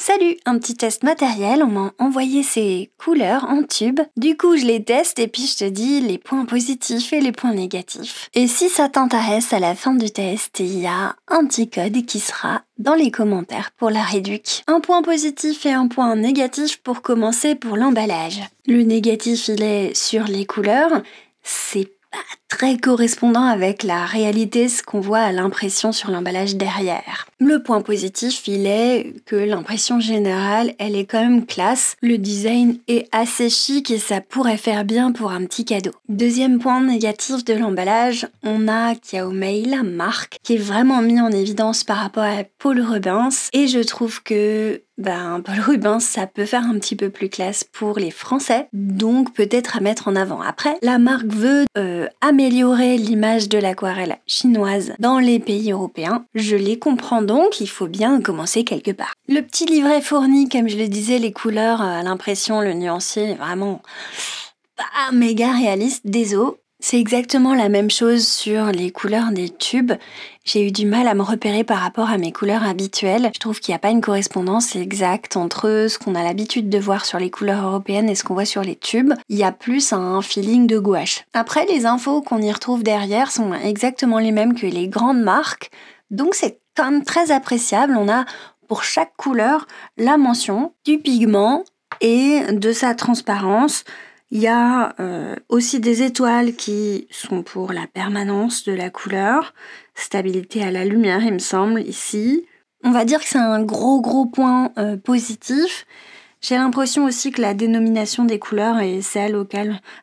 Salut, un petit test matériel, on m'a envoyé ces couleurs en tube. Du coup, je les teste et puis je te dis les points positifs et les points négatifs. Et si ça t'intéresse, à la fin du test, il y a un petit code qui sera dans les commentaires pour la réduc. Un point positif et un point négatif pour commencer pour l'emballage. Le négatif, il est sur les couleurs. C'est pas très correspondant avec la réalité, ce qu'on voit à l'impression sur l'emballage derrière. Le point positif, il est que l'impression générale, elle est quand même classe. Le design est assez chic et ça pourrait faire bien pour un petit cadeau. Deuxième point négatif de l'emballage, on a Kiaomei, la marque, qui est vraiment mis en évidence par rapport à Paul Rubens. Et je trouve que Paul Rubens, ça peut faire un petit peu plus classe pour les Français, donc peut-être à mettre en avant. Après, la marque veut améliorer l'image de l'aquarelle chinoise dans les pays européens. Je les comprends donc, il faut bien commencer quelque part. Le petit livret fourni, comme je le disais, les couleurs à l'impression, le nuancier, vraiment pas méga réaliste, désolé. C'est exactement la même chose sur les couleurs des tubes. J'ai eu du mal à me repérer par rapport à mes couleurs habituelles. Je trouve qu'il n'y a pas une correspondance exacte entre ce qu'on a l'habitude de voir sur les couleurs européennes et ce qu'on voit sur les tubes. Il y a plus un feeling de gouache. Après, les infos qu'on y retrouve derrière sont exactement les mêmes que les grandes marques. Donc c'est quand même très appréciable. On a pour chaque couleur la mention du pigment et de sa transparence. Il y a aussi des étoiles qui sont pour la permanence de la couleur, stabilité à la lumière, il me semble, ici. On va dire que c'est un gros point positif. J'ai l'impression aussi que la dénomination des couleurs est celle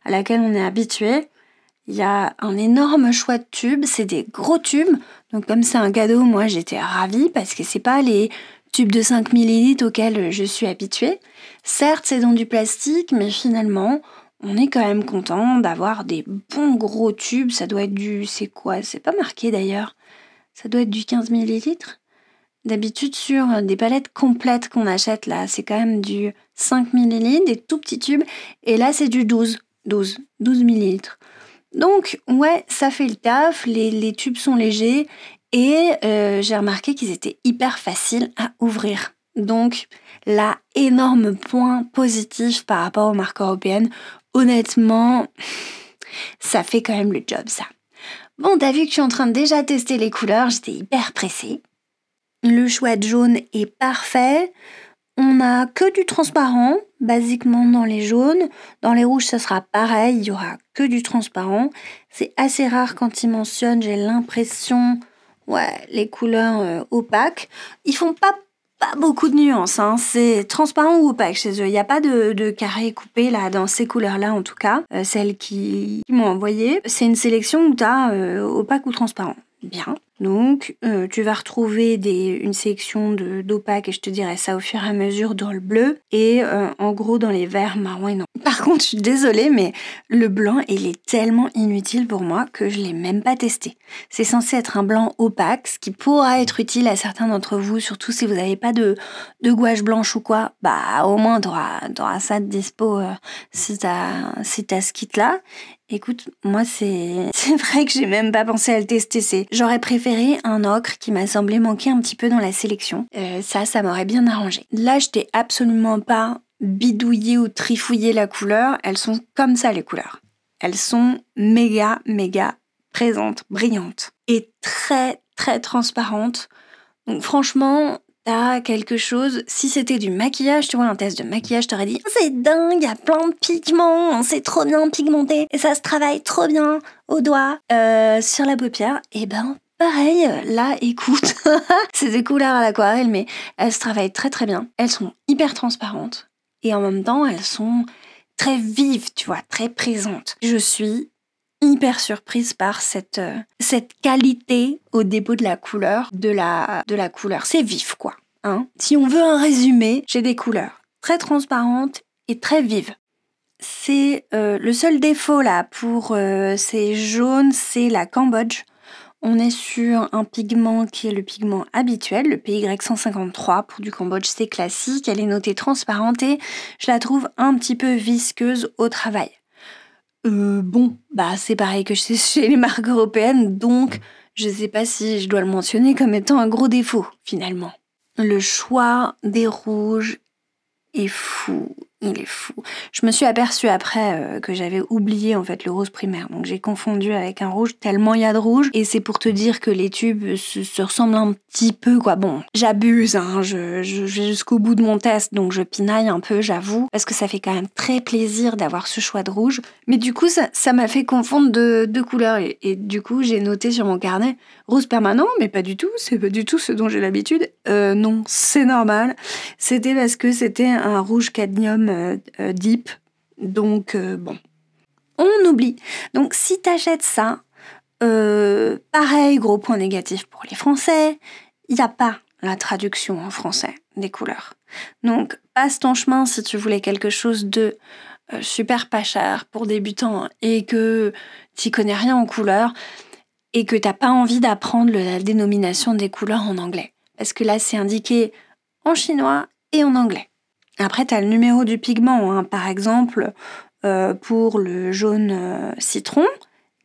à laquelle on est habitué. Il y a un énorme choix de tubes, c'est des gros tubes. Donc comme c'est un cadeau, moi j'étais ravie parce que c'est pas les tubes de 5 ml auxquels je suis habituée. Certes, c'est dans du plastique, mais finalement, on est quand même content d'avoir des bons gros tubes. Ça doit être du... C'est quoi? C'est pas marqué d'ailleurs. Ça doit être du 15 ml. D'habitude, sur des palettes complètes qu'on achète là, c'est quand même du 5 ml, des tout petits tubes. Et là, c'est du 12 ml. Donc, ouais, ça fait le taf. Les tubes sont légers. Et j'ai remarqué qu'ils étaient hyper faciles à ouvrir. Donc, là, énorme point positif par rapport aux marques européennes. Honnêtement, ça fait quand même le job, ça. Bon, t'as vu que je suis en train de déjà tester les couleurs, j'étais hyper pressée. Le choix de jaune est parfait. On n'a que du transparent, basiquement dans les jaunes. Dans les rouges, ça sera pareil, il y aura que du transparent. C'est assez rare quand ils mentionnent, j'ai l'impression... Ouais, les couleurs opaques. Ils font pas beaucoup de nuances, hein. C'est transparent ou opaque chez eux. Il n'y a pas de carré coupé là, dans ces couleurs-là en tout cas. Celles qui m'ont envoyé. C'est une sélection où tu as opaque ou transparent. Bien. Donc, tu vas retrouver une sélection d'opaque et je te dirai ça au fur et à mesure dans le bleu et en gros dans les verts, marron et non. Par contre, je suis désolée, mais le blanc, il est tellement inutile pour moi que je l'ai même pas testé. C'est censé être un blanc opaque, ce qui pourra être utile à certains d'entre vous, surtout si vous n'avez pas de gouache blanche ou quoi. Bah, au moins, t'auras ça de dispo si t'as ce kit-là. Écoute, moi c'est vrai que j'ai même pas pensé à le tester. J'aurais préféré un ocre qui m'a semblé manquer un petit peu dans la sélection. Ça m'aurait bien arrangé. Là, je t'ai absolument pas bidouillé ou trifouillé la couleur. Elles sont comme ça, les couleurs. Elles sont méga présentes, brillantes. Et très transparentes. Donc franchement... T'as quelque chose, si c'était du maquillage, tu vois, un test de maquillage, t'aurais dit c'est dingue, il y a plein de pigments, c'est trop bien pigmenté, et ça se travaille trop bien au doigt, sur la paupière, et pareil, là, écoute, c'est des couleurs à l'aquarelle, mais elles se travaillent très bien, elles sont hyper transparentes, et en même temps, elles sont très vives, tu vois, très présentes. Je suis hyper surprise par cette qualité au dépôt de la couleur, de la couleur. C'est vif, quoi. Hein. Si on veut un résumé, j'ai des couleurs très transparentes et très vives. C'est le seul défaut, là, pour ces jaunes, c'est la Cambodge. On est sur un pigment qui est le pigment habituel, le PY153 pour du Cambodge, c'est classique. Elle est notée transparente et je la trouve un petit peu visqueuse au travail. C'est pareil que chez les marques européennes, donc je sais pas si je dois le mentionner comme étant un gros défaut, finalement. le choix des rouges est fou. Il est fou. Je me suis aperçue après que j'avais oublié en fait le rose primaire. Donc j'ai confondu avec un rouge tellement il y a de rouge. Et c'est pour te dire que les tubes se ressemblent un petit peu quoi. Bon, j'abuse, hein. Je vais jusqu'au bout de mon test. Donc je pinaille un peu, j'avoue. Parce que ça fait quand même très plaisir d'avoir ce choix de rouge. Mais du coup, ça m'a fait confondre deux couleurs. Et du coup, j'ai noté sur mon carnet rose permanent. Mais pas du tout. C'est pas du tout ce dont j'ai l'habitude. Non, c'est normal. C'était parce que c'était un rouge cadmium deep. Donc, bon, on oublie. Donc, si t'achètes ça, pareil, gros point négatif pour les Français, il n'y a pas la traduction en français des couleurs. Donc, passe ton chemin si tu voulais quelque chose de super pas cher pour débutants et que t'y connais rien en couleurs et que t'as pas envie d'apprendre la dénomination des couleurs en anglais. Parce que là, c'est indiqué en chinois et en anglais. Après, tu as le numéro du pigment, hein. Par exemple, pour le jaune citron,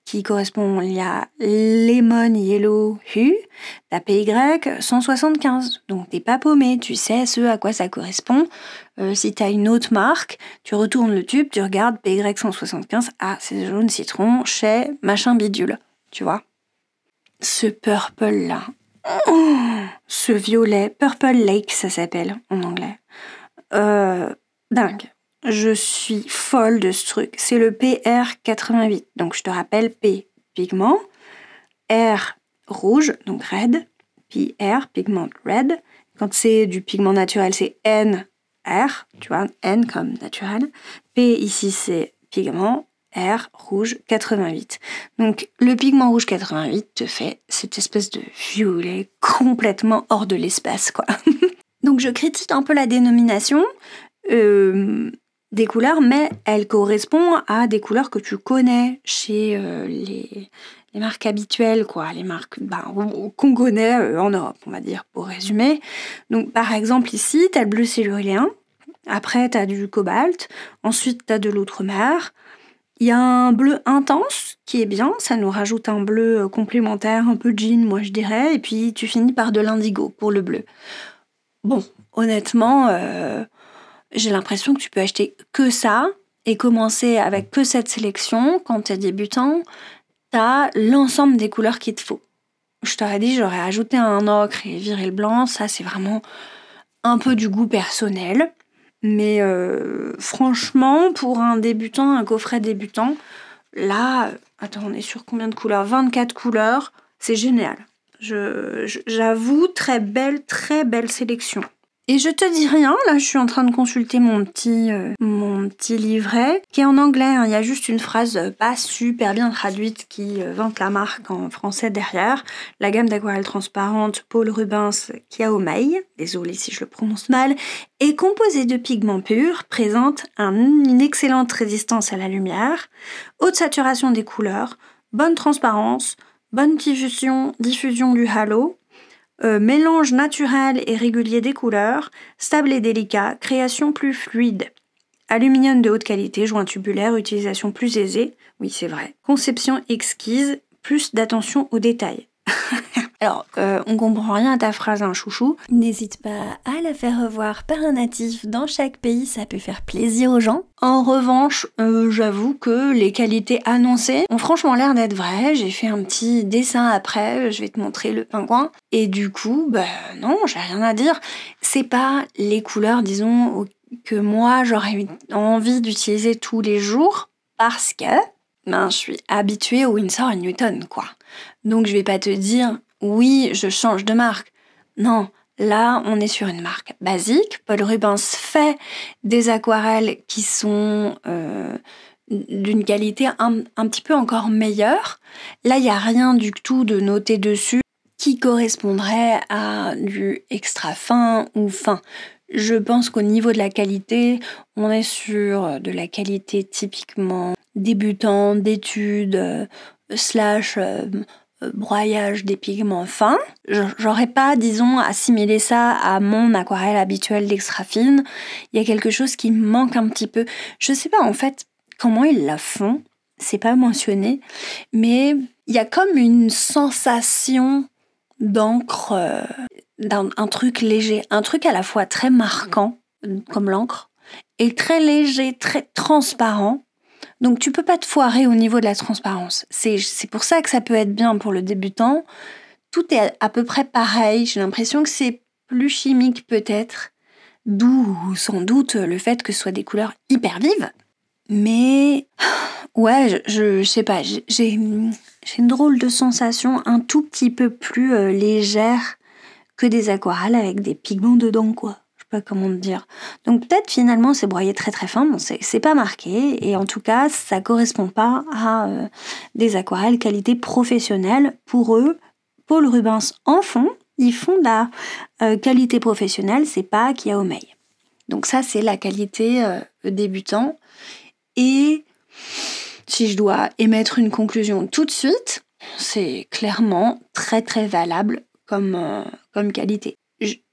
qui correspond, il y a Lemon Yellow Hue, t'as PY 175. Donc t'es pas paumé, tu sais ce à quoi ça correspond. Si t'as une autre marque, tu retournes le tube, tu regardes PY 175, ah c'est jaune citron chez machin bidule, tu vois. Ce purple là, ce violet, Purple Lake ça s'appelle en anglais. Dingue. Je suis folle de ce truc. C'est le PR88. Donc je te rappelle P, pigment, R, rouge, donc red, puis R, pigment red. Quand c'est du pigment naturel, c'est N, R, tu vois, N comme naturel. P ici, c'est pigment, R, rouge, 88. Donc le pigment rouge 88 te fait cette espèce de violet complètement hors de l'espace, quoi. Donc je critique un peu la dénomination des couleurs, mais elle correspond à des couleurs que tu connais chez les marques habituelles, quoi, les marques qu'on connaît en Europe, on va dire, pour résumer. Donc par exemple ici, t'as le bleu silurien, après t'as du cobalt, ensuite t'as de l'outre-mer. Il y a un bleu intense qui est bien, ça nous rajoute un bleu complémentaire, un peu jean, moi je dirais, et puis tu finis par de l'indigo pour le bleu. Bon, honnêtement, j'ai l'impression que tu peux acheter que ça et commencer avec que cette sélection. Quand t'es débutant, t'as l'ensemble des couleurs qu'il te faut. Je t'aurais dit, j'aurais ajouté un ocre et viré le blanc. Ça, c'est vraiment un peu du goût personnel. Mais franchement, pour un débutant, un coffret débutant, là, attends, on est sur combien de couleurs ? 24 couleurs, c'est génial. J'avoue, très belle sélection. Et je te dis rien, là je suis en train de consulter mon petit livret, qui est en anglais, hein. Il y a juste une phrase pas super bien traduite qui vante la marque en français derrière. La gamme d'aquarelles transparentes Paul Rubens Kiaomei, désolée si je le prononce mal, est composée de pigments purs, présente une excellente résistance à la lumière, haute saturation des couleurs, bonne transparence, bonne diffusion du halo, mélange naturel et régulier des couleurs, stable et délicat, création plus fluide. Aluminium de haute qualité, joint tubulaire, utilisation plus aisée, oui c'est vrai. Conception exquise, plus d'attention aux détails. Alors, on comprend rien à ta phrase, hein, chouchou. N'hésite pas à la faire revoir par un natif dans chaque pays, ça peut faire plaisir aux gens. En revanche, j'avoue que les qualités annoncées ont franchement l'air d'être vraies. J'ai fait un petit dessin après, je vais te montrer le pingouin. Et du coup, non, j'ai rien à dire. C'est pas les couleurs, disons, que moi j'aurais envie d'utiliser tous les jours parce que je suis habituée au Winsor & Newton, quoi. Donc je vais pas te dire oui, je change de marque. Non, là, on est sur une marque basique. Paul Rubens fait des aquarelles qui sont d'une qualité un petit peu encore meilleure. Là, il n'y a rien du tout de noté dessus qui correspondrait à du extra fin ou fin. Je pense qu'au niveau de la qualité, on est sur de la qualité typiquement débutant, d'études, broyage des pigments fins. J'aurais pas, disons, assimilé ça à mon aquarelle habituelle d'extra fine. Il y a quelque chose qui me manque un petit peu. Je sais pas en fait comment ils la font, c'est pas mentionné, mais il y a comme une sensation d'encre d'un un truc léger, un truc à la fois très marquant, comme l'encre, et très léger, très transparent. Donc tu peux pas te foirer au niveau de la transparence. C'est pour ça que ça peut être bien pour le débutant. Tout est à peu près pareil. J'ai l'impression que c'est plus chimique peut-être, d'où sans doute le fait que ce soit des couleurs hyper vives. Mais ouais, je sais pas, j'ai une drôle de sensation un tout petit peu plus légère que des aquarelles avec des pigments dedans, quoi. Je sais pas comment te dire. Donc peut-être finalement c'est broyé très très fin, bon, c'est pas marqué, et en tout cas ça correspond pas à des aquarelles qualité professionnelle. Pour eux, Paul Rubens en font, ils font de la qualité professionnelle, c'est pas Kia Omei. Donc ça c'est la qualité débutant. Et si je dois émettre une conclusion tout de suite, c'est clairement très très valable comme qualité.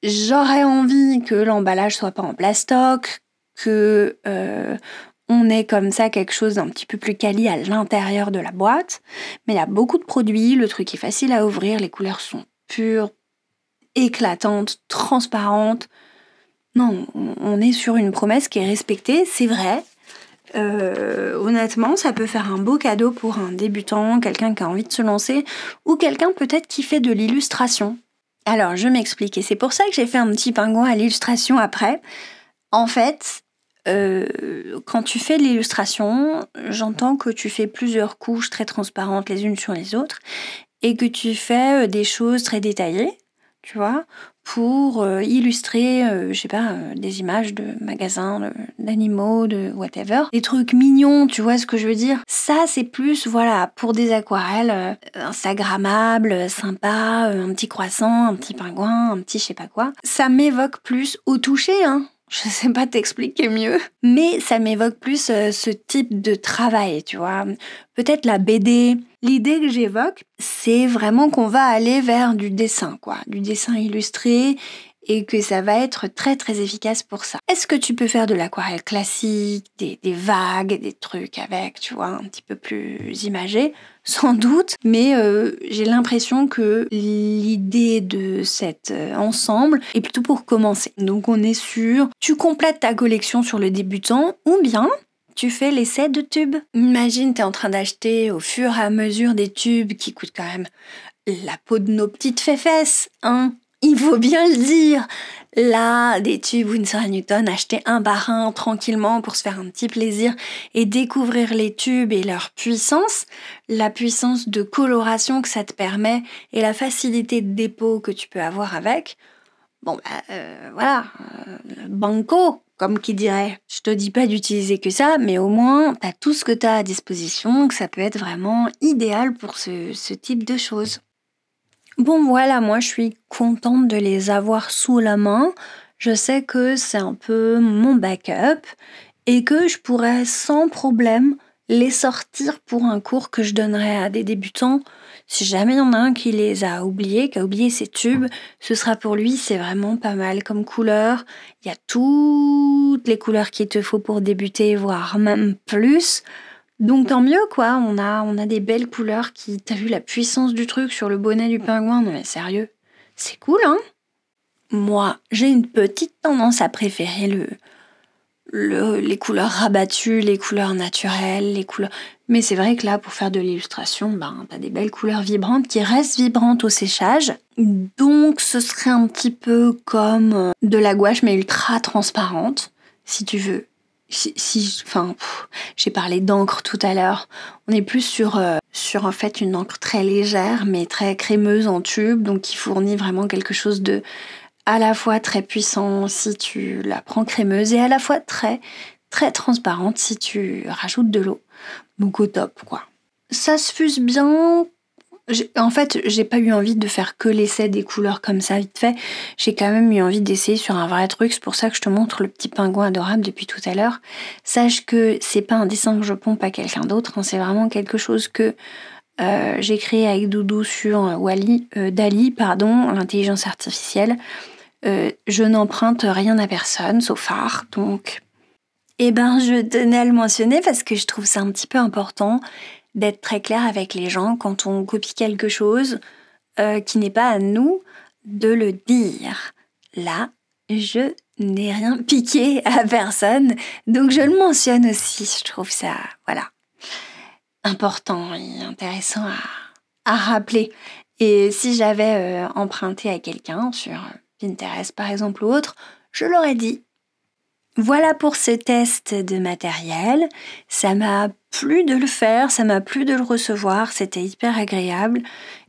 J'aurais envie que l'emballage soit pas en plastoc, que on ait comme ça quelque chose d'un petit peu plus quali à l'intérieur de la boîte, mais il y a beaucoup de produits, le truc est facile à ouvrir, les couleurs sont pures, éclatantes, transparentes. Non, on est sur une promesse qui est respectée, c'est vrai. Honnêtement, ça peut faire un beau cadeau pour un débutant, quelqu'un qui a envie de se lancer, ou quelqu'un peut-être qui fait de l'illustration. Alors, je m'explique, et c'est pour ça que j'ai fait un petit pingouin à l'illustration après. En fait, quand tu fais de l'illustration, j'entends que tu fais plusieurs couches très transparentes les unes sur les autres, et que tu fais des choses très détaillées, tu vois, pour illustrer, je sais pas, des images de magasins, d'animaux, de whatever. Des trucs mignons, tu vois ce que je veux dire? Ça, c'est plus, voilà, pour des aquarelles instagrammables, sympa, un petit croissant, un petit pingouin, un petit je sais pas quoi. Ça m'évoque plus au toucher, hein. Je sais pas t'expliquer mieux, mais ça m'évoque plus ce type de travail, tu vois. Peut-être la BD. L'idée que j'évoque, c'est vraiment qu'on va aller vers du dessin, quoi, du dessin illustré, et que ça va être très très efficace pour ça. Est-ce que tu peux faire de l'aquarelle classique, des vagues, des trucs avec, tu vois, un petit peu plus imagé? Sans doute, mais j'ai l'impression que l'idée de cet ensemble est plutôt pour commencer. Donc on est sûr, tu complètes ta collection sur le débutant, ou bien tu fais l'essai de tubes. Imagine, t'es en train d'acheter au fur et à mesure des tubes qui coûtent quand même la peau de nos petites fesses, hein. Il faut bien le dire. Là, des tubes Winsor & Newton, acheter un par un tranquillement pour se faire un petit plaisir et découvrir les tubes et leur puissance, la puissance de coloration que ça te permet et la facilité de dépôt que tu peux avoir avec. Bon, voilà, banco, comme qui dirait. Je te dis pas d'utiliser que ça, mais au moins, t'as tout ce que t'as à disposition, que ça peut être vraiment idéal pour ce type de choses. Bon voilà, moi je suis contente de les avoir sous la main. Je sais que c'est un peu mon backup et que je pourrais sans problème les sortir pour un cours que je donnerais à des débutants. Si jamais il y en a un qui les a oubliés, qui a oublié ses tubes, ce sera pour lui, c'est vraiment pas mal comme couleur. Il y a toutes les couleurs qu'il te faut pour débuter, voire même plus. Donc tant mieux quoi, on a des belles couleurs qui... T'as vu la puissance du truc sur le bonnet du pingouin? Non mais sérieux, c'est cool hein. Moi, j'ai une petite tendance à préférer les couleurs rabattues, les couleurs naturelles, les couleurs... Mais c'est vrai que là, pour faire de l'illustration, t'as des belles couleurs vibrantes qui restent vibrantes au séchage. Donc ce serait un petit peu comme de la gouache mais ultra transparente, si tu veux. J'ai parlé d'encre tout à l'heure. On est plus sur en fait une encre très légère mais très crémeuse en tube, donc qui fournit vraiment quelque chose de à la fois très puissant si tu la prends crémeuse et à la fois très très transparente si tu rajoutes de l'eau. Donc au top quoi. Ça se fuse bien. En fait, j'ai pas eu envie de faire que l'essai des couleurs comme ça vite fait. J'ai quand même eu envie d'essayer sur un vrai truc. C'est pour ça que je te montre le petit pingouin adorable depuis tout à l'heure. Sache que c'est pas un dessin que je pompe à quelqu'un d'autre. Hein. C'est vraiment quelque chose que j'ai créé avec Doudou sur Dali, l'intelligence artificielle. Je n'emprunte rien à personne, sauf art. Donc, je tenais à le mentionner parce que je trouve ça un petit peu important d'être très clair avec les gens quand on copie quelque chose qui n'est pas à nous, de le dire. Là, je n'ai rien piqué à personne, donc je le mentionne aussi. Je trouve ça, important et intéressant à rappeler. Et si j'avais emprunté à quelqu'un sur Pinterest par exemple ou autre, je l'aurais dit. Voilà pour ce test de matériel. Ça m'a plu de le faire, ça m'a plu de le recevoir, c'était hyper agréable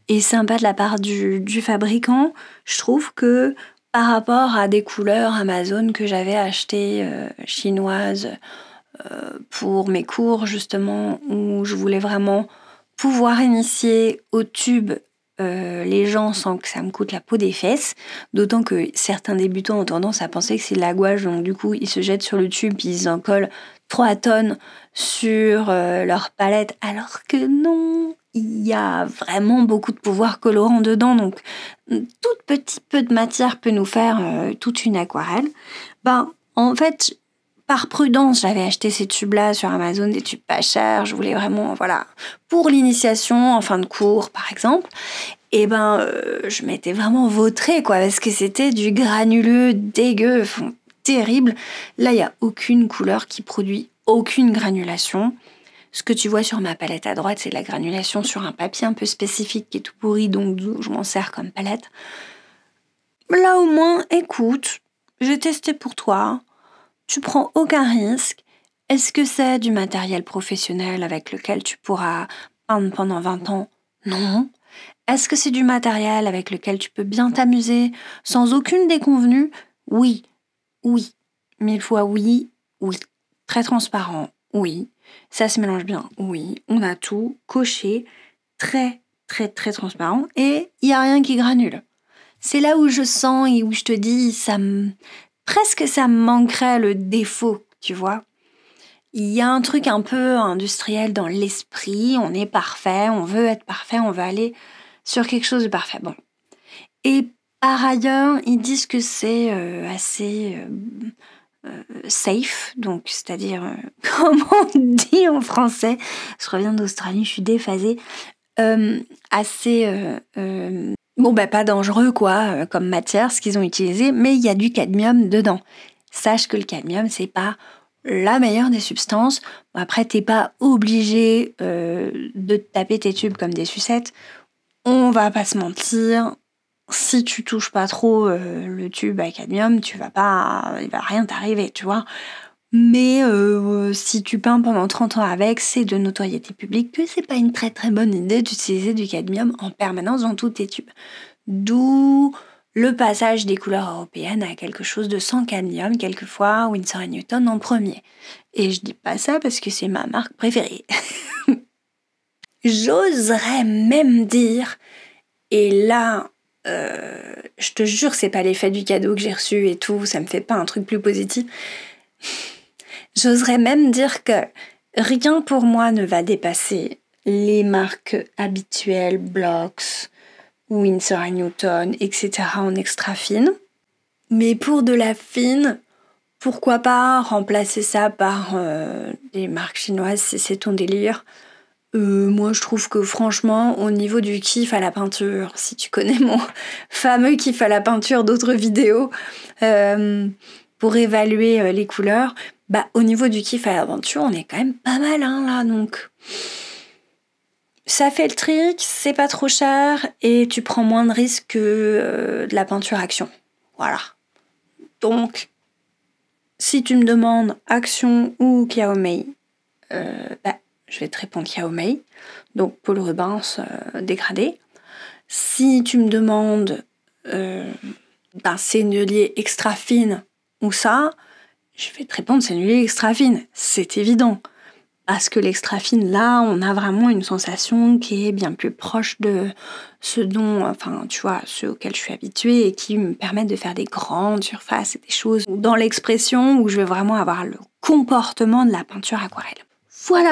et sympa de la part du fabricant. Je trouve que par rapport à des couleurs Amazon que j'avais achetées chinoises pour mes cours justement, où je voulais vraiment pouvoir initier au tube les gens sans que ça me coûte la peau des fesses, d'autant que certains débutants ont tendance à penser que c'est de la gouache, donc du coup ils se jettent sur le tube puis ils en collent 3 tonnes sur leur palette, alors que non, il y a vraiment beaucoup de pouvoir colorant dedans, donc tout petit peu de matière peut nous faire toute une aquarelle. En fait, par prudence, j'avais acheté ces tubes-là sur Amazon, des tubes pas chers. Je voulais vraiment, pour l'initiation en fin de cours, par exemple. Et je m'étais vraiment vautrée, parce que c'était du granuleux dégueu, terrible. Là, il n'y a aucune couleur qui produit aucune granulation. Ce que tu vois sur ma palette à droite, c'est de la granulation sur un papier un peu spécifique qui est tout pourri, donc je m'en sers comme palette. Là, au moins, écoute, j'ai testé pour toi. Tu prends aucun risque. Est-ce que c'est du matériel professionnel avec lequel tu pourras peindre pendant 20 ans ? Non. Est-ce que c'est du matériel avec lequel tu peux bien t'amuser sans aucune déconvenue ? Oui. 1000 fois oui. Très transparent, oui. Ça se mélange bien, oui. On a tout coché, très, très, très transparent et il n'y a rien qui granule. C'est là où je sens et où je te dis, presque ça me manquerait le défaut, tu vois. Il y a un truc un peu industriel dans l'esprit, on est parfait, on veut être parfait, on veut aller sur quelque chose de parfait. Bon. Et par ailleurs, ils disent que c'est assez safe, donc c'est-à-dire, comment on dit en français ? Je reviens d'Australie, je suis déphasée. Assez... pas dangereux comme matière, ce qu'ils ont utilisé, mais il y a du cadmium dedans. Sache que le cadmium, c'est pas la meilleure des substances. Après, t'es pas obligé de te taper tes tubes comme des sucettes. On va pas se mentir, si tu touches pas trop le tube à cadmium, il va rien t'arriver, tu vois. Mais si tu peins pendant 30 ans avec, c'est de notoriété publique que c'est pas une très très bonne idée d'utiliser du cadmium en permanence dans tous tes tubes. D'où le passage des couleurs européennes à quelque chose de sans cadmium, quelquefois Winsor & Newton en premier. Et je dis pas ça parce que c'est ma marque préférée. J'oserais même dire, et là, je te jure, c'est pas l'effet du cadeau que j'ai reçu et tout, ça me fait pas un truc plus positif. J'oserais même dire que rien pour moi ne va dépasser les marques habituelles, Blox, Winsor & Newton, etc. en extra fine. Mais pour de la fine, pourquoi pas remplacer ça par des marques chinoises si c'est ton délire. Moi, je trouve que franchement, au niveau du kiff à la peinture, si tu connais mon fameux kiff à la peinture d'autres vidéos, pour évaluer les couleurs, au niveau du kiff à la peinture, on est quand même pas mal, là, donc... Ça fait le trick, c'est pas trop cher, et tu prends moins de risques que de la peinture action. Voilà. Donc, si tu me demandes action ou Kiaomei, je vais te répondre Kiaomei, donc Paul Rubens dégradé. Si tu me demandes sennelier extra fine ou ça, je vais te répondre sennelier extra fine, c'est évident. Parce que l'extra fine, là, on a vraiment une sensation qui est bien plus proche de ce auquel je suis habituée et qui me permettent de faire des grandes surfaces et des choses dans l'expression où je vais vraiment avoir le comportement de la peinture aquarelle.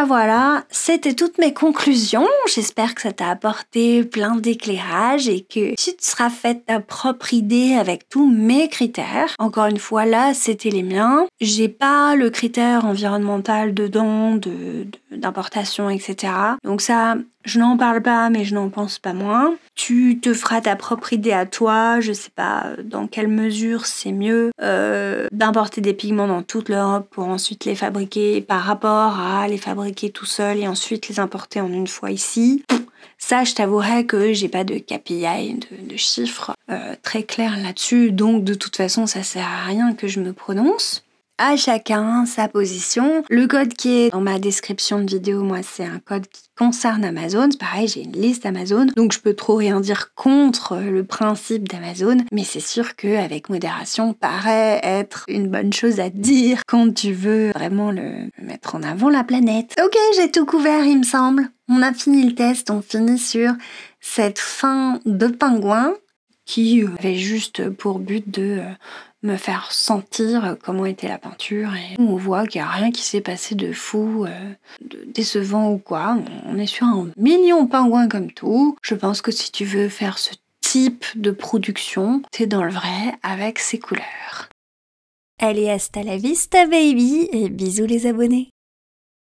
Voilà, c'était toutes mes conclusions. J'espère que ça t'a apporté plein d'éclairage et que tu te seras fait ta propre idée avec tous mes critères. Encore une fois, là, c'était les miens. J'ai pas le critère environnemental dedans de d'importation, etc. Donc ça, je n'en parle pas, mais je n'en pense pas moins. Tu te feras ta propre idée à toi. Je sais pas dans quelle mesure c'est mieux d'importer des pigments dans toute l'Europe pour ensuite les fabriquer par rapport à les fabriquer tout seul et ensuite les importer en une fois ici. Ça, je t'avouerai que j'ai pas de KPI, de chiffres très clairs là-dessus, donc de toute façon, ça sert à rien que je me prononce. À chacun sa position. Le code qui est dans ma description de vidéo, moi, c'est un code qui concerne Amazon. C'est pareil, j'ai une liste Amazon, donc je peux trop rien dire contre le principe d'Amazon, mais c'est sûr qu'avec modération, paraît être une bonne chose à dire quand tu veux vraiment le mettre en avant la planète. Ok, j'ai tout couvert, il me semble. On a fini le test, on finit sur cette fin de pingouin qui avait juste pour but de me faire sentir comment était la peinture et on voit qu'il n'y a rien qui s'est passé de fou, de décevant ou quoi. On est sur un mignon pingouin comme tout. Je pense que si tu veux faire ce type de production, t'es dans le vrai avec ces couleurs. Allez, hasta la vista baby et bisous les abonnés.